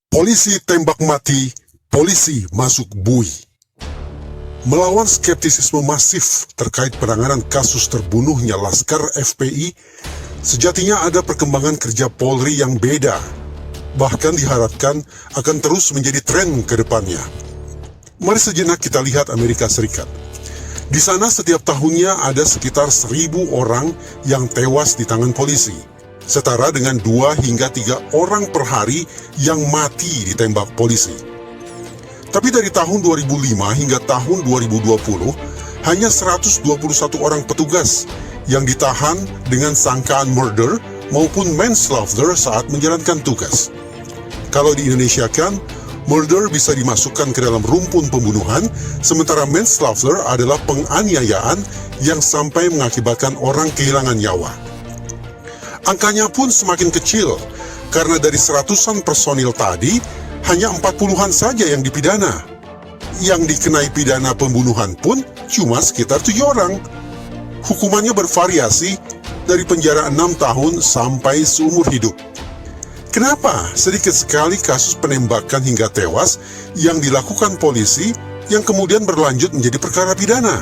Polisi tembak mati, polisi masuk bui. Melawan skeptisisme masif terkait penanganan kasus terbunuhnya Laskar FPI, sejatinya ada perkembangan kerja Polri yang beda. Bahkan diharapkan akan terus menjadi tren ke depannya. Mari sejenak kita lihat Amerika Serikat. Di sana setiap tahunnya ada sekitar 1.000 orang yang tewas di tangan polisi, setara dengan 2 hingga 3 orang per hari yang mati ditembak polisi. Tapi dari tahun 2005 hingga tahun 2020, hanya 121 orang petugas yang ditahan dengan sangkaan murder maupun manslaughter saat menjalankan tugas. Kalau di Indonesia kan, murder bisa dimasukkan ke dalam rumpun pembunuhan, sementara manslaughter adalah penganiayaan yang sampai mengakibatkan orang kehilangan nyawa. Angkanya pun semakin kecil, karena dari seratusan personil tadi, hanya 40-an saja yang dipidana. Yang dikenai pidana pembunuhan pun cuma sekitar 7 orang. Hukumannya bervariasi dari penjara 6 tahun sampai seumur hidup. Kenapa sedikit sekali kasus penembakan hingga tewas yang dilakukan polisi yang kemudian berlanjut menjadi perkara pidana?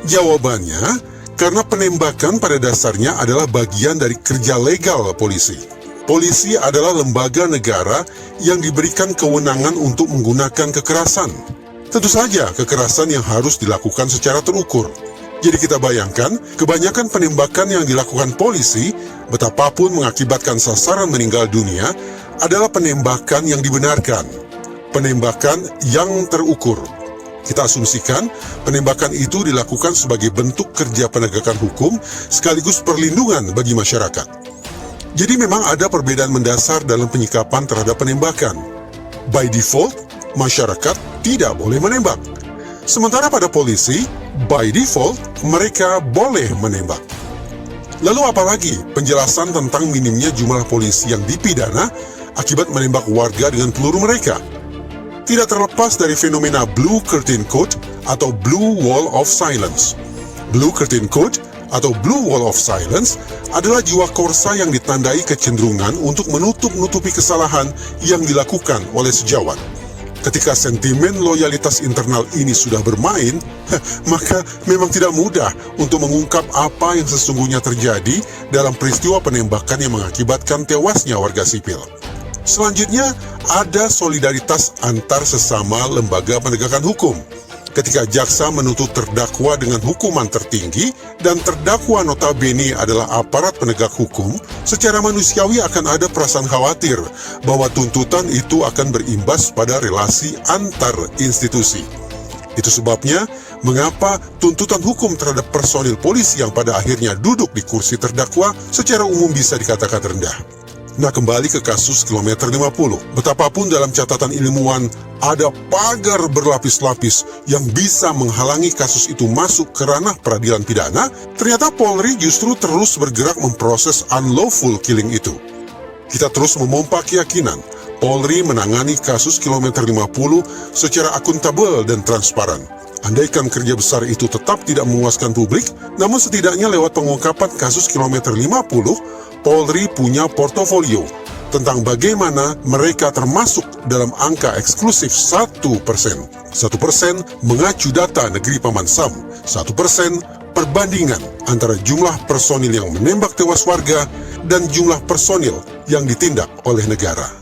Jawabannya, karena penembakan pada dasarnya adalah bagian dari kerja legal polisi. Polisi adalah lembaga negara yang diberikan kewenangan untuk menggunakan kekerasan. Tentu saja kekerasan yang harus dilakukan secara terukur. Jadi kita bayangkan, kebanyakan penembakan yang dilakukan polisi, betapapun mengakibatkan sasaran meninggal dunia, adalah penembakan yang dibenarkan. Penembakan yang terukur. Kita asumsikan penembakan itu dilakukan sebagai bentuk kerja penegakan hukum sekaligus perlindungan bagi masyarakat. Jadi memang ada perbedaan mendasar dalam penyikapan terhadap penembakan. By default, masyarakat tidak boleh menembak. Sementara pada polisi, by default, mereka boleh menembak. Lalu apalagi penjelasan tentang minimnya jumlah polisi yang dipidana akibat menembak warga dengan peluru mereka? Tidak terlepas dari fenomena Blue Curtain Code atau Blue Wall of Silence. Blue Curtain Code atau Blue Wall of Silence adalah jiwa korsa yang ditandai kecenderungan untuk menutup-nutupi kesalahan yang dilakukan oleh sejawat. Ketika sentimen loyalitas internal ini sudah bermain, maka memang tidak mudah untuk mengungkap apa yang sesungguhnya terjadi dalam peristiwa penembakan yang mengakibatkan tewasnya warga sipil. Selanjutnya, ada solidaritas antar sesama lembaga penegakan hukum. Ketika jaksa menuntut terdakwa dengan hukuman tertinggi dan terdakwa notabene adalah aparat penegak hukum, secara manusiawi akan ada perasaan khawatir bahwa tuntutan itu akan berimbas pada relasi antar institusi. Itu sebabnya mengapa tuntutan hukum terhadap personil polisi yang pada akhirnya duduk di kursi terdakwa secara umum bisa dikatakan rendah. Nah, kembali ke kasus kilometer 50. Betapapun dalam catatan ilmuwan ada pagar berlapis-lapis yang bisa menghalangi kasus itu masuk ke ranah peradilan pidana, ternyata Polri justru terus bergerak memproses unlawful killing itu. Kita terus memompa keyakinan Polri menangani kasus kilometer 50 secara akuntabel dan transparan. Andaikan kerja besar itu tetap tidak memuaskan publik, namun setidaknya lewat pengungkapan kasus kilometer 50, Polri punya portofolio tentang bagaimana mereka termasuk dalam angka eksklusif 1%. 1% mengacu data negeri Paman Sam, 1% perbandingan antara jumlah personil yang menembak tewas warga dan jumlah personil yang ditindak oleh negara.